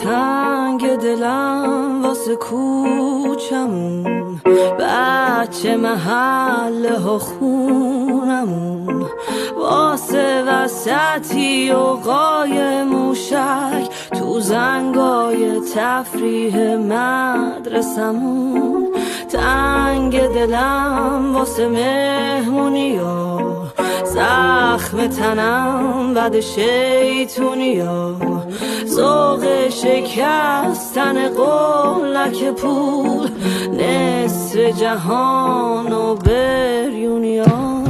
تنگ دلم واسه کوچمون، بچه محله ها خونمون، واسه وسطی و قای موشک تو زنگای تفریح مدرسمون. تنگ دلم واسه مهمونیا، زخم تنم بد شیطونیا، ذوق شکستن قولک پول، نصف جهان و بریونیا.